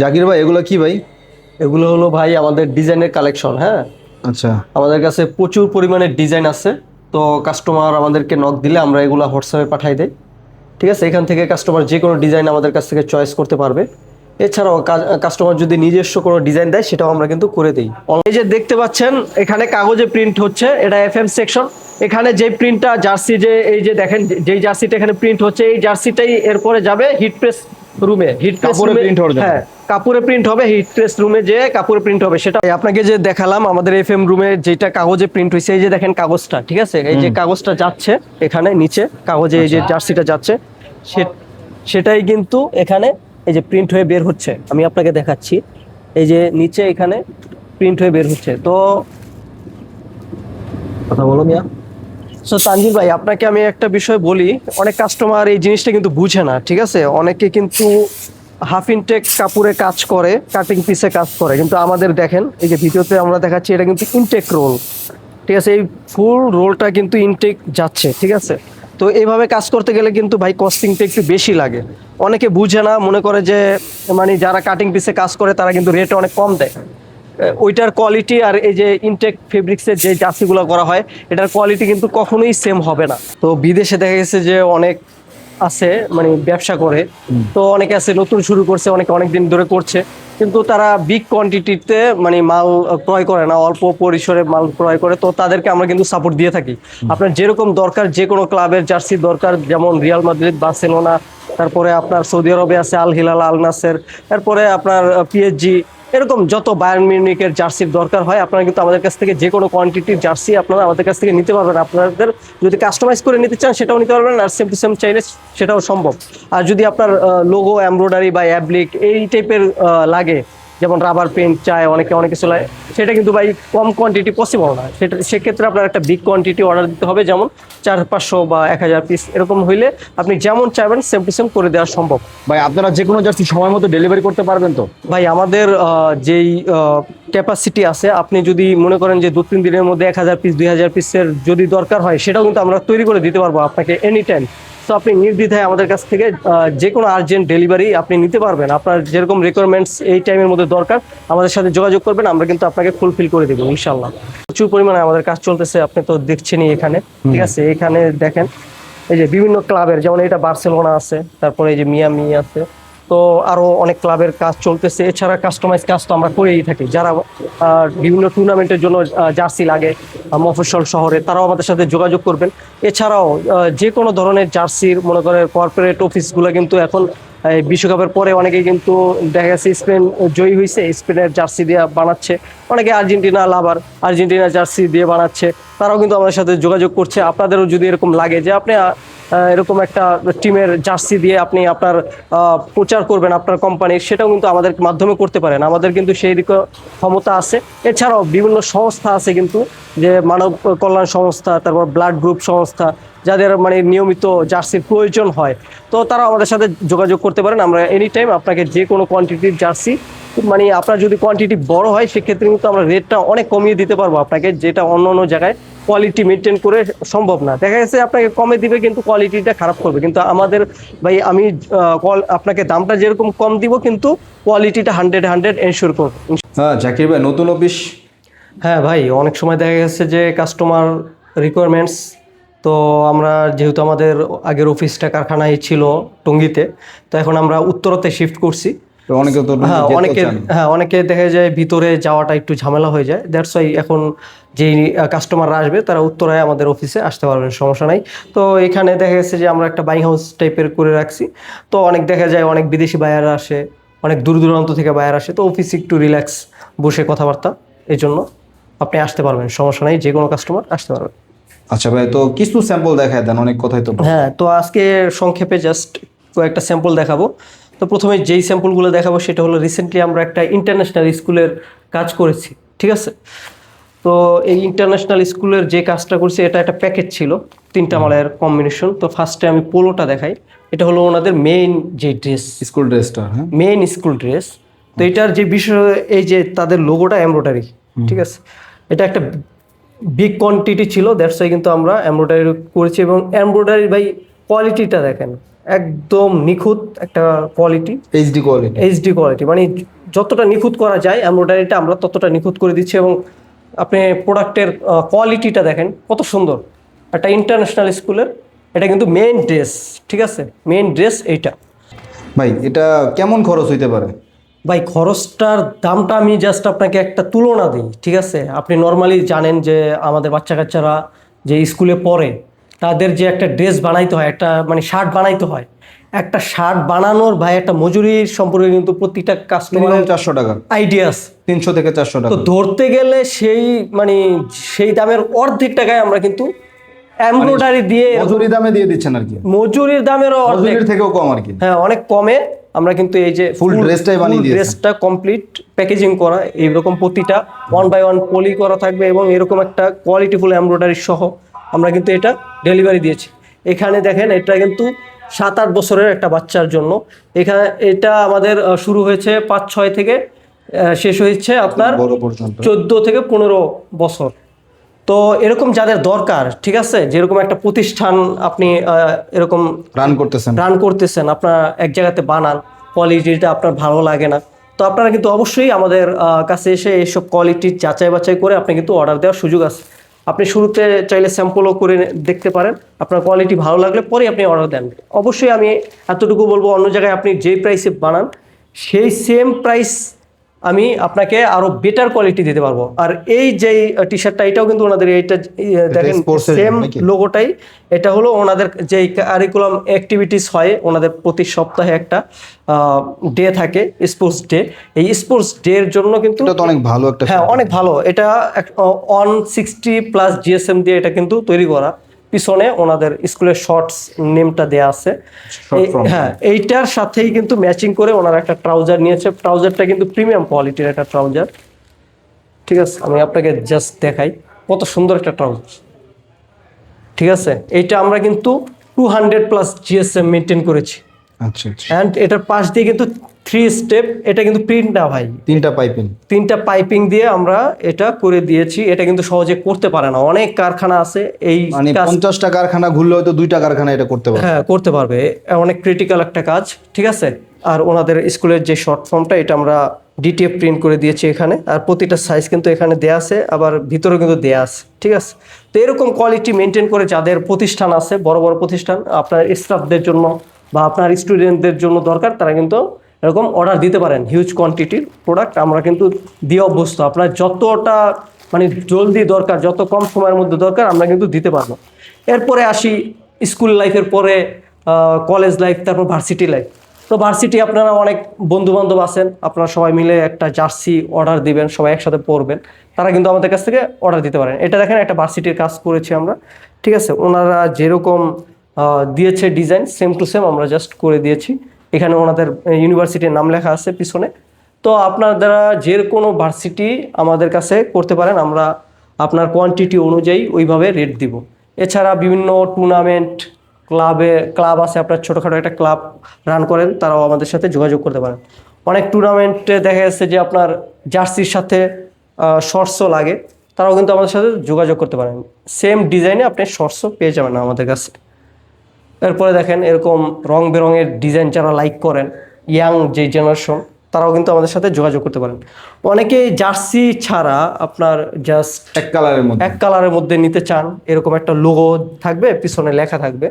জাকির ভাই এগুলো কি ভাই? এগুলো হলো ভাই আমাদের ডিজাইনের কালেকশন। হ্যাঁ, আচ্ছা। আমাদের কাছে প্রচুর পরিমাণে ডিজাইন আছে। তো কাস্টমার আমাদেরকে নক দিলে আমরা এগুলো হোয়াটসঅ্যাপে পাঠাই দেই। ঠিক আছে, এখান থেকে কাস্টমার যে কোনো ডিজাইন আমাদের কাছ থেকে চয়েস করতে পারবে। এছাড়াও কাস্টমার যদি নিজস্ব কোনো ডিজাইন দেয় সেটাও আমরা কিন্তু করে দিই। এই যে দেখতে পাচ্ছেন এখানে কাগজে প্রিন্ট হচ্ছে, এটা এফএম সেকশন। এখানে যে প্রিন্টটা জার্সি, যে এই যে দেখেন যেই জার্সিটা এখানে প্রিন্ট হচ্ছে, এই জার্সিটাই এরপরে যাবে হিট প্রেস রুমে। হিট প্রেস কাপড়ে রুমে, প্রিন্ট হয়ে যাবে। হ্যাঁ, কাপড়ে প্রিন্ট হবে। হিট প্রেস রুমে যে কাপড়ে প্রিন্ট হবে, সেটা আপনাকে যে দেখালাম আমাদের এফএম রুমে যেটা কাগজে প্রিন্ট হয়েছে, এই যে দেখেন কাগজটা, ঠিক আছে, এই যে কাগজটা যাচ্ছে এখানে নিচে কাগজে, এই যে জার্সিটা যাচ্ছে, সেটাই কিন্তু এখানে এই যে প্রিন্ট হয়ে বের হচ্ছে। আমি আপনাকে দেখাচ্ছি, এই যে নিচে এখানে প্রিন্ট হয়ে বের হচ্ছে। তো কথা বলো মিয়া। তানজিল ভাই, আপনাকে আমি একটা বিষয় বলি, অনেক কাস্টমার এই জিনিসটা কিন্তু বুঝে না। ঠিক আছে, অনেকে কিন্তু হাফ ইনটেক কাপড়ে কাজ করে, কাটিং পিসে কাজ করে, কিন্তু আমাদের দেখেন এই যে ভিডিওতে আমরা দেখাচ্ছি, এটা কিন্তু ইনটেক রোল। ঠিক আছে, এই ফুল রোলটা কিন্তু ইনটেক যাচ্ছে। ঠিক আছে, তো এইভাবে কাজ করতে গেলে কিন্তু ভাই কস্টিংটা একটু বেশি লাগে। অনেকে বুঝে না, মনে করে যে মানে যারা কাটিং পিসে কাজ করে তারা কিন্তু রেট অনেক কম দেয়। ওইটার কোয়ালিটি আর এই যে ইনটেক ফেব্রিক্সের যে জার্সিগুলো করা হয়, এটার কোয়ালিটি কিন্তু কখনোই সেম হবে না। তো বিদেশে দেখা গেছে যে অনেক আছে মানে ব্যবসা করে, তো অনেকে আছে নতুন শুরু করছে, অনেকে অনেক দিন ধরে করছে, কিন্তু তারা বিগ কোয়ান্টিটিতে মানে মাল ক্রয় করে না, অল্প পরিসরে মাল ক্রয় করে। তো তাদেরকে আমরা কিন্তু সাপোর্ট দিয়ে থাকি। আপনার যেরকম দরকার, যে কোনো ক্লাবের জার্সি দরকার, যেমন রিয়াল মাদ্রিদ, বার্সেলোনা, তারপরে আপনার সৌদি আরবে আছে আল হিলাল, আল নাসের, তারপরে আপনার পিএসজি, এরকম যত বায়ার্ন মিউনিখের জার্সির দরকার হয়, আপনারা কিন্তু আমাদের কাছ থেকে যে কোনো কোয়ান্টিটির জার্সি আপনারা আমাদের কাছ থেকে নিতে পারবেন। আপনাদের যদি কাস্টমাইজ করে নিতে চান সেটাও নিতে পারবেন, আর সেম টু সেম চাইলে সেটাও সম্ভব। আর যদি আপনার লোগো, এমব্রয়ডারি বা অ্যাপ্লিক এই টাইপের লাগে, যেমন রাবার পেইন্ট চায় অনেকে, অনেক কিছু লাগে, সেটা কিন্তু ভাই কম কোয়ান্টিটি পসিবল না। সেক্ষেত্রে আপনার একটা বিগ কোয়ান্টিটি অর্ডার দিতে হবে, যেমন 400-500 বা 1000 পিস, এরকম হইলে আপনি যেমন চাইবেন সেম টু সেম করে দেওয়া সম্ভব। ভাই আপনারা যে কোনো জার্সি সময় মতো ডেলিভারি করতে পারবেন তো? ভাই আমাদের যেই ক্যাপাসিটি আছে, আপনি যদি মনে করেন যে 2-3 দিনের মধ্যে 1000 পিস, 2000 পিসের যদি দরকার হয়, সেটাও কিন্তু আমরা তৈরি করে দিতে পারবো আপনাকে এনি টাইম। তো আপনি নির্দ্বিধায় আমাদের কাছ থেকে যে কোনো আর্জেন্ট ডেলিভারি আপনি নিতে পারবেন। আপনার যেরকম রিকোয়ারমেন্টস এই টাইমের মধ্যে দরকার, আমাদের সাথে যোগাযোগ করবেন, আমরা কিন্তু আপনাকে ফুলফিল করে দেবো ইনশাল্লাহ। প্রচুর পরিমাণে আমাদের কাজ চলতেছে, আপনি তো দেখছেনই এখানে। ঠিক আছে, এখানে দেখেন এই যে বিভিন্ন ক্লাবের, যেমন এটা বার্সেলোনা আছে, তারপরে এই যে মিয়ামি আছে, তো আরো অনেক ক্লাবের কাজ চলতেছে। এছাড়া কাস্টমাইজ কাজ তো আমরা করেই থাকি। যারা বিভিন্ন টুর্নামেন্টের জন্য জার্সি লাগে মফস্বল শহরে, তারাও আমাদের সাথে যোগাযোগ করবেন। এছাড়াও যে কোনো ধরনের জার্সির, মনে করেন কর্পোরেট অফিসগুলো কিন্তু এখন এই বিশ্বকাপের পরে অনেকেই কিন্তু দেখা গেছে স্পেন জয়ী হয়েছে, স্পেনের জার্সি দিয়ে বানাচ্ছে। অনেকে আর্জেন্টিনা লাভার, আর্জেন্টিনা জার্সি দিয়ে বানাচ্ছে, তারাও কিন্তু আমাদের সাথে যোগাযোগ করছে। আপনাদেরও যদি এরকম লাগে যে আপনি এরকম একটা টিমের জার্সি দিয়ে আপনি আপনার প্রচার করবেন আপনার কোম্পানির, সেটাও কিন্তু আমাদের মাধ্যমে করতে পারেন। আমাদের কিন্তু সেই দিকে ক্ষমতা আছে। এছাড়াও বিভিন্ন সংস্থা আছে কিন্তু, যে মানব কল্যাণ সংস্থা, তারপর ব্লাড গ্রুপ সংস্থা, যাদের মানে নিয়মিত জার্সির প্রয়োজন হয়, তো তারা আমাদের সাথে যোগাযোগ করতে পারেন। আমরা এনি টাইম আপনাকে যে কোনো কোয়ান্টিটির জার্সি, মানে আপনার যদি কোয়ান্টিটি বড় হয় সেক্ষেত্রে কিন্তু আমরা রেটটা অনেক কমিয়ে দিতে পারবো আপনাকে, যেটা অন্য অন্য জায়গায় কোয়ালিটি মেনটেন করে সম্ভব না। দেখা গেছে আপনাকে কমে দিবে কিন্তু কোয়ালিটিটা খারাপ করবে, কিন্তু আমাদের ভাই আমি আপনাকে দামটা যেরকম কম দিব, কিন্তু কোয়ালিটিটা 100 এনশিওর করবো। হ্যাঁ জাকির ভাই, নতুন অফিস। হ্যাঁ ভাই, অনেক সময় দেখা গেছে যে কাস্টমার রিকোয়ারমেন্টস, তো আমরা যেহেতু আমাদের আগের অফিসটা কারখানায় ছিল টঙ্গীতে, তো এখন আমরা উত্তরাতে শিফট করছি। তো অনেকে তো অনেকে দেখা যায় ভিতরে যাওয়াটা একটু ঝামেলা হয়ে যায়। দ্যাটস ওয়াই এখন যেই কাস্টমাররা আসবে তারা উত্তরায় আমাদের অফিসে আসতে পারবেন, সমস্যা নাই। তো এখানে দেখা গেছে যে আমরা একটা বাইং হাউস টাইপের করে রাখছি। তো অনেক দেখা যায় অনেক বিদেশি বায়াররা আসে, অনেক দূর দূরান্ত থেকে বায়ার আসে, তো অফিসে একটু রিল্যাক্স বসে কথাবার্তা, এই জন্য আপনি আসতে পারবেন, সমস্যা নাই, যে কোনো কাস্টমার আসতে পারবেন। আচ্ছা ভাই, তো কিছু স্যাম্পল দেখায় দেন, অনেক কথাই তো। হ্যাঁ, তো আজকে সংক্ষেপে জাস্ট কয়েকটা স্যাম্পল দেখাবো। তো প্রথমে যেই স্যাম্পলগুলো দেখাবো সেটা হলো, রিসেন্টলি আমরা একটা ইন্টারন্যাশনাল স্কুলের কাজ করেছি। ঠিক আছে, তো এই ইন্টারন্যাশনাল স্কুলের যে কাজটা করছি, এটা একটা প্যাকেজ ছিল 3টা মালের কম্বিনেশন। তো ফার্স্টে আমি পোলোটা দেখাই। এটা হলো ওনাদের মেইন যে ড্রেস, স্কুল ড্রেসটা। হ্যাঁ, মেইন স্কুল ড্রেস। তো এটার যে বিষয়, এই যে তাদের লোগোটা এমব্রয়ডারি। ঠিক আছে, এটা একটা বিগ কোয়ান্টিটি ছিল, দ্যাটস ওয়াই কিন্তু আমরা এমব্রয়ডারি করেছি। এবং এমব্রয়ডারি ভাই কোয়ালিটিটা দেখেন, একদম নিখুঁত একটা quality, HD quality. HD quality, মানে যতটা নিখুঁত করা যায় এমব্রয়ডারিটা আমরা ততটা নিখুঁত করে দিচ্ছি। এবং আপনি প্রোডাক্টের কোয়ালিটিটা দেখেন কত সুন্দর, একটা ইন্টারন্যাশনাল স্কুলের এটা কিন্তু মেইন ড্রেস, ঠিক আছে, মেইন ড্রেস এইটা। ভাই এটা কেমন খরচ হইতে পারে? ভাই খরচটার দামটা আমি জাস্ট আপনাকে একটা তুলনা দিই, ঠিক আছে। আপনি নর্মালি জানেন যে আমাদের বাচ্চা কাচ্চারা যে স্কুলে পড়ে তাদের যে একটা ড্রেস বানাইতে হয়, একটা মানে শার্ট বানাইতে হয়, একটা শার্ট বানানোর ভাই একটা মজুরির সম্পর্কে কিন্তু প্রতিটা কাস্টমার মিনিমাম 400 টাকা, আইডিয়াস 300 থেকে 400 তো টাকা। ধরতে গেলে সেই মানে সেই দামের অর্ধেক টাকায় আমরা কিন্তু এমব্রয়ডারি দিয়ে মজুরি দামে দিয়ে দিচ্ছেন আর কি, মজুরির দামেরও অর্ধেক, মজুরির থেকেও কম আর কি। হ্যাঁ অনেক কমে আমরা কিন্তু এই যে ফুল ড্রেসটাই বানিয়ে দিয়েছেন। ড্রেসটা কমপ্লিট প্যাকেজিং করা, এইরকম প্রতিটা 1 বাই 1 পলি করা থাকবে এবং এরকম একটা কোয়ালিটিফুল এমব্রয়ডারি সহ আমরা কিন্তু এটা ডেলিভারি দিয়েছি। এখানে দেখেন এটা কিন্তু 7-8 বছরের একটা বাচ্চার জন্য। এখানে এটা আমাদের শুরু হয়েছে 5-6 থেকে শেষ হয়েছে আপনার বড় পর্যন্ত 14 থেকে 15 বছর। তো এরকম যাদের দরকার, ঠিক আছে, যেরকম একটা প্রতিষ্ঠান আপনি এরকম রান করতেছেন, আপনার এক জায়গাতে বানান, কোয়ালিটিটা আপনার ভালো লাগে না, তো আপনারা কিন্তু অবশ্যই আমাদের কাছে এসে এইসব কোয়ালিটি যাচাই বাছাই করে আপনি কিন্তু অর্ডার দেওয়ার সুযোগ আছে। আপনি শুরুতে চাইলে স্যাম্পলও করে দেখতে পারেন, আপনার কোয়ালিটি ভালো লাগলে পরে আপনি অর্ডার দেন। অবশ্যই আমি এতটুকু বলবো, অন্য জায়গায় আপনি যেই প্রাইসে বানান সেই সেম প্রাইস আমি আপনাকে আরো বেটার কোয়ালিটি দিতে পারবো। আর এই যে টি শার্টটা, এটাও কিন্তু ওনাদের এইটা দেখেন sports এর সেম নাকি? লোগোটাই, এটা হলো ওনাদের যে কারিকুলাম অ্যাক্টিভিটিস হয় ওনাদের প্রতি সপ্তাহে একটা ডে থাকে, স্পোর্টস ডে। এই স্পোর্টস ডে এর জন্য কিন্তু এটা তো অনেক ভালো একটা, হ্যাঁ অনেক ভালো, এটা 160+ জিএসএম দিয়ে এটা কিন্তু তৈরি করা। পিছনে ওনাদের স্কুলের শর্টস নেমটা দেয়া আছে। Short form। হ্যাঁ এইটার সাথেই কিন্তু ম্যাচিং করে ওনারা একটা ট্রাউজার নিয়েছে। ট্রাউজারটা কিন্তু প্রিমিয়াম কোয়ালিটির একটা ট্রাউজার, ঠিক আছে। আমি আপনাকে জাস্ট দেখাই কত সুন্দর একটা ট্রাউজার, ঠিক আছে। এইটা আমরা কিন্তু 200+ জিএসএম মেনটেন করেছি। আচ্ছা আচ্ছা। অ্যান্ড এটার পাশ দিয়ে কিন্তু 3 স্টেপ, এটা কিন্তু প্রিন্ট না ভাই, 3টা পাইপিং, 3টা পাইপিং দিয়ে আমরা এটা করে দিয়েছি। এটা কিন্তু সহজে করতে পারে না, অনেক কারখানা আছে এই মানে 50টা কারখানা ঘুরলে হয়তো 2টা কারখানা এটা করতে পারে। হ্যাঁ করতে পারবে, অনেক ক্রিটিক্যাল একটা কাজ, ঠিক আছে। আর ওনাদের স্কুলের যে শর্ট ফর্মটা এটা আমরা ডিটিএফ প্রিন্ট করে দিয়েছি এখানে, আর প্রতিটা সাইজ কিন্তু এখানে দেয়া আছে, আবার ভিতরেও কিন্তু দেয়া আছে, ঠিক আছে। তো এরকম কোয়ালিটি মেনটেন করে যাদের প্রতিষ্ঠান আছে, বড় বড় প্রতিষ্ঠান, আপনার স্টাফদের জন্য বা আপনার স্টুডেন্টদের জন্য দরকার, তারা কিন্তু এরকম অর্ডার দিতে পারেন। হিউজ কোয়ান্টিটির প্রোডাক্ট আমরা কিন্তু দিয়ে অভ্যস্ত, আপনার যতটা মানে জলদি দরকার, যত কম সময়ের মধ্যে দরকার আমরা কিন্তু দিতে পারবো। এরপরে আসি স্কুল লাইফের পরে কলেজ লাইফ, তারপর ভার্সিটি লাইফ। তো ভার্সিটি আপনারা অনেক বন্ধু বান্ধব আছেন, আপনারা সবাই মিলে একটা জার্সি অর্ডার দিবেন, সবাই একসাথে পরবেন, তারা কিন্তু আমাদের কাছ থেকে অর্ডার দিতে পারেন। এটা দেখেন একটা ভার্সিটির কাজ করেছি আমরা, ঠিক আছে। ওনারা যেরকম দিয়েছে ডিজাইন সেম টু সেম আমরা জাস্ট করে দিয়েছি। এখানে ওনাদের ইউনিভার্সিটির নাম লেখা আছে পিছনে। তো আপনারা যে কোনো ভার্সিটি আমাদের কাছে করতে পারেন, আমরা আপনার কোয়ান্টিটি অনুযায়ী ওইভাবে রেট দিব। এছাড়া বিভিন্ন টুর্নামেন্ট, ক্লাব আছে, আপনার ছোটোখাটো একটা ক্লাব রান করেন, তারাও আমাদের সাথে যোগাযোগ করতে পারেন। অনেক টুর্নামেন্টে দেখা যাচ্ছে যে আপনার জার্সির সাথে শর্টসও লাগে, তারাও কিন্তু আমাদের সাথে যোগাযোগ করতে পারেন। সেম ডিজাইনে আপনি শর্টসও পেয়ে যাবেন আমাদের কাছে। এরপরে দেখেন এরকম রং বেরঙের ডিজাইন যারা লাইক করেন, ইয়াং যে জেনারেশন, তারাও কিন্তু আমাদের সাথে যোগাযোগ করতে পারেন। অনেকে জার্সি ছাড়া আপনার জাস্ট এক কালারের মধ্যে, এক কালারের মধ্যে নিতে চান, এরকম একটা লোগো থাকবে, পিছনে লেখা থাকবে,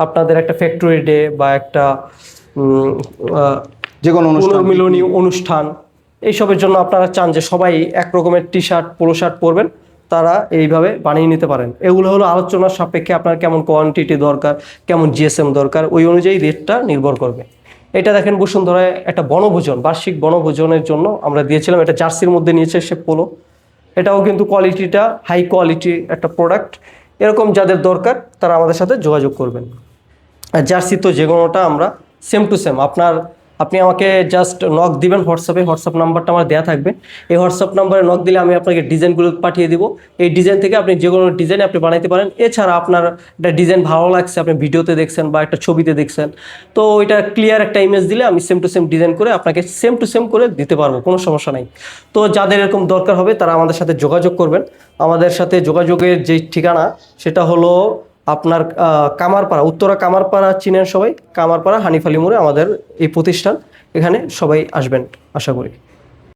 আপনাদের একটা ফ্যাক্টরি ডে বা একটা যে কোনো পুনর্মিলনী অনুষ্ঠান, এইসবের জন্য আপনারা চান যে সবাই এক রকমের টি শার্ট পোলো শার্ট পরবেন, তারা এইভাবে বানিয়ে নিতে পারেন। এগুলো হলো আলোচনার সাপেক্ষে আপনার কেমন কোয়ান্টিটি দরকার, কেমন জিএসএম দরকার, ওই অনুযায়ী রেটটা নির্ভর করবে। এটা দেখেন বসুন্ধরায় একটা বনভোজন, বার্ষিক বনভোজনের জন্য আমরা দিয়েছিলাম, এটা জার্সির মধ্যে নিয়েছে সে পোলো। এটাও কিন্তু কোয়ালিটিটা হাই কোয়ালিটি একটা প্রোডাক্ট। এরকম যাদের দরকার তারা আমাদের সাথে যোগাযোগ করবেন। আর জার্সি তো যে কোনোটা আমরা সেম টু সেম আপনি আমাকে জাস্ট নক দিবেন হোয়াটসঅ্যাপ নাম্বারটা আমার দেওয়া থাকবে। এই হোয়াটসঅ্যাপ নাম্বারে নক দিলে আমি আপনাকে ডিজাইনগুলো পাঠিয়ে দিব। এই ডিজাইন থেকে আপনি যে কোনো ডিজাইন আপনি বানাইতে পারেন। এছাড়া আপনার একটা ডিজাইন ভালো লাগছে, আপনি ভিডিওতে দেখছেন বা একটা ছবিতে দেখছেন, তো ওইটা ক্লিয়ার একটা ইমেজ দিলে আমি সেম টু সেম ডিজাইন করে আপনাকে সেম টু সেম করে দিতে পারবো, কোনো সমস্যা নাই। তো যাদের এরকম দরকার হবে তারা আমাদের সাথে যোগাযোগ করবেন। আমাদের সাথে যোগাযোগের যে ঠিকানা সেটা হলো আপনার কামারপাড়া, উত্তরা কামারপাড়া চিনেন সবাই, কামারপাড়া হানিফ আলী মোড়ে আমাদের এই প্রতিষ্ঠান, এখানে সবাই আসবেন আশা করি।